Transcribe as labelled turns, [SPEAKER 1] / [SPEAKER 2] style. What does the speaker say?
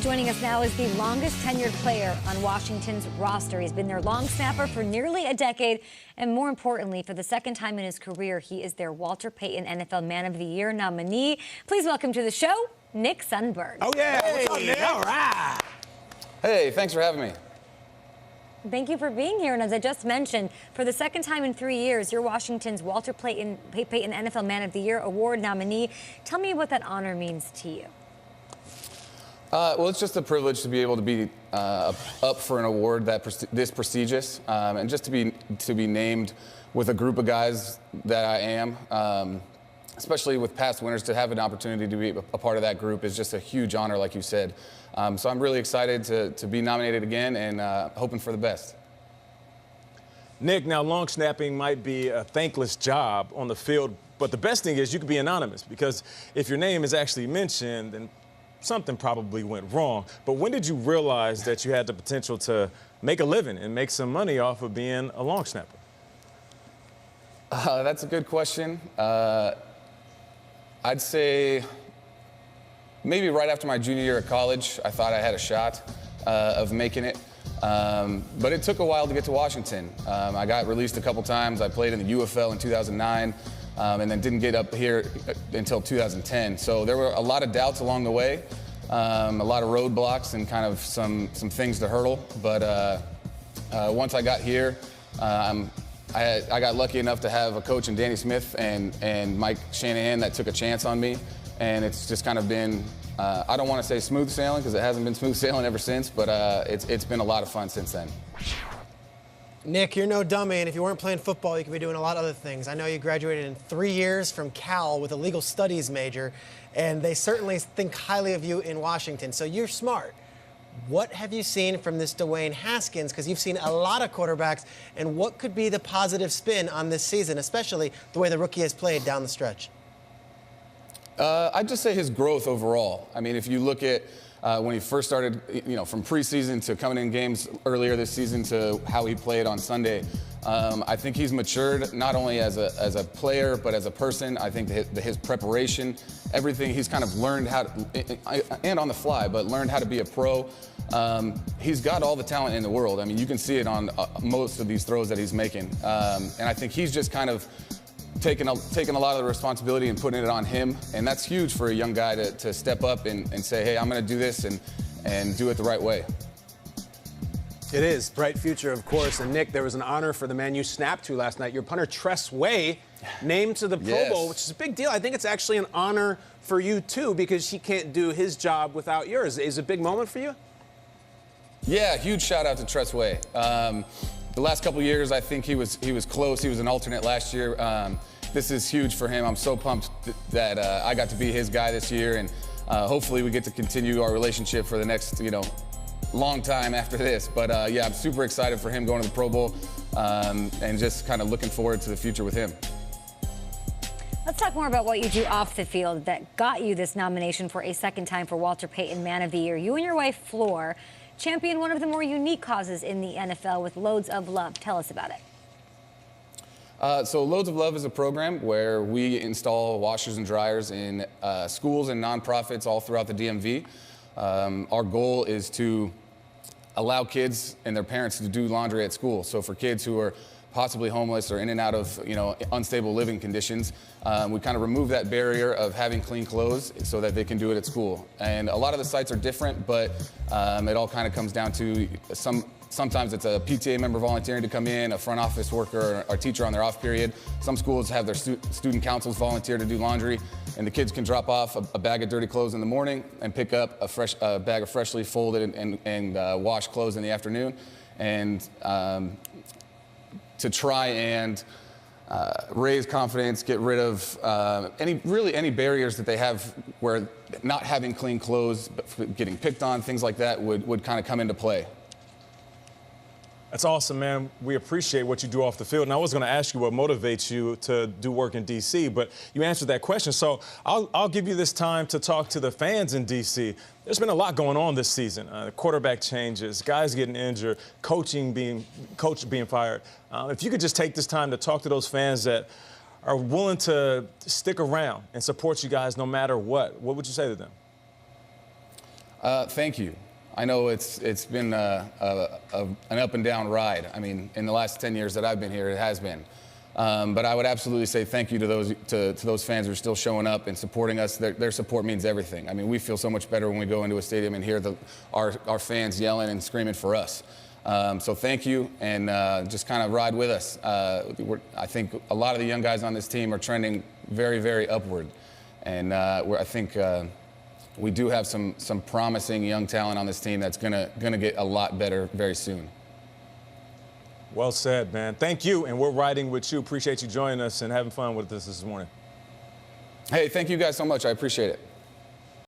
[SPEAKER 1] Joining us now is the longest tenured player on Washington's roster. He's been their long snapper for nearly a decade, and more importantly, for the second time in his career, he is their Walter Payton NFL Man of the Year nominee. Please welcome to the show, Nick Sundberg.
[SPEAKER 2] Oh, yeah.
[SPEAKER 3] Hey,
[SPEAKER 2] what's up, Nick?
[SPEAKER 3] all right.
[SPEAKER 4] Hey, thanks for having me.
[SPEAKER 1] Thank you for being here. And as I just mentioned, for the second time in 3 years, you're Washington's Walter Payton NFL Man of the Year award nominee. Tell me what that honor means to you.
[SPEAKER 4] Well, it's just a privilege to be able to be up for an award this prestigious, and just to be named with a group of guys that I am, especially with past winners, to have an opportunity to be a part of that group is just a huge honor, like you said. So I'm really excited to be nominated again and hoping for the best.
[SPEAKER 2] Nick, now long snapping might be a thankless job on the field, but the best thing is you can be anonymous, because if your name is actually mentioned, then something probably went wrong. But when did you realize that you had the potential to make a living and make some money off of being a long snapper?
[SPEAKER 4] That's a good question. I'd say maybe right after my junior year of college, I thought I had a shot of making it. But it took a while to get to Washington. I got released a couple times. I played in the UFL in 2009. And then didn't get up here until 2010. So there were a lot of doubts along the way, a lot of roadblocks and kind of some things to hurdle. But once I got here, I got lucky enough to have a coach in Danny Smith and Mike Shanahan that took a chance on me. And it's just kind of been, I don't want to say smooth sailing, because it hasn't been smooth sailing ever since, but it's been a lot of fun since then.
[SPEAKER 3] Nick, you're no dummy, and if you weren't playing football, you could be doing a lot of other things. I know you graduated in 3 years from Cal with a legal studies major, and they certainly think highly of you in Washington, so you're smart. What have you seen from this Dwayne Haskins? Because you've seen a lot of quarterbacks, and what could be the positive spin on this season, especially the way the rookie has played down the stretch?
[SPEAKER 4] I'd just say his growth overall. I mean, if you look at when he first started, from preseason to coming in games earlier this season to how he played on Sunday, I think he's matured not only as a player but as a person. I think his preparation, everything, he's kind of learned how to, and on the fly, but learned how to be a pro. He's got all the talent in the world. I mean, you can see it on most of these throws that he's making, and I think he's just kind of taking a lot of the responsibility and putting it on him, and that's huge for a young guy to step up and say, hey, I'm going to do this and do it the right way.
[SPEAKER 5] It is. Bright future, of course. And, Nick, there was an honor for the man you snapped to last night. Your punter, Tress Way, named to the Pro Bowl, which is a big deal. I think it's actually an honor for you, too, because he can't do his job without yours. Is it a big moment for you?
[SPEAKER 4] Yeah, huge shout-out to Tress Way. The last couple of years, I think he was close. He was an alternate last year. This is huge for him. I'm so pumped that I got to be his guy this year, and hopefully we get to continue our relationship for the next, long time after this. But yeah, I'm super excited for him going to the Pro Bowl, and just kind of looking forward to the future with him.
[SPEAKER 1] Let's talk more about what you do off the field that got you this nomination for a second time for Walter Payton Man of the Year. You and your wife, Floor, champion one of the more unique causes in the NFL with Loads of Love. Tell us about it.
[SPEAKER 4] So Loads of Love is a program where we install washers and dryers in schools and nonprofits all throughout the DMV. Our goal is to allow kids and their parents to do laundry at school. So for kids who are possibly homeless or in and out of unstable living conditions, we kind of remove that barrier of having clean clothes so that they can do it at school. And a lot of the sites are different, but it all kind of comes down to sometimes it's a PTA member volunteering to come in, a front office worker or teacher on their off period. Some schools have their student councils volunteer to do laundry, and the kids can drop off a bag of dirty clothes in the morning and pick up a bag of freshly folded and washed clothes in the afternoon. And to try and raise confidence, get rid of any barriers that they have where not having clean clothes, getting picked on, things like that would kind of come into play.
[SPEAKER 2] That's awesome, man. We appreciate what you do off the field. And I was going to ask you what motivates you to do work in D.C., but you answered that question. So I'll give you this time to talk to the fans in D.C. There's been a lot going on this season. Quarterback changes, guys getting injured, coach being fired. If you could just take this time to talk to those fans that are willing to stick around and support you guys no matter what would you say to them?
[SPEAKER 4] Thank you. I know it's been an up and down ride. I mean, in the last 10 years that I've been here, it has been. But I would absolutely say thank you to those fans who are still showing up and supporting us. Their support means everything. I mean, we feel so much better when we go into a stadium and hear our fans yelling and screaming for us. So thank you, and just kind of ride with us. I think a lot of the young guys on this team are trending very, very upward, and I think we do have some promising young talent on this team that's gonna get a lot better very soon.
[SPEAKER 2] Well said, man. Thank you, and we're riding with you. Appreciate you joining us and having fun with us this morning.
[SPEAKER 4] Hey, thank you guys so much. I appreciate it.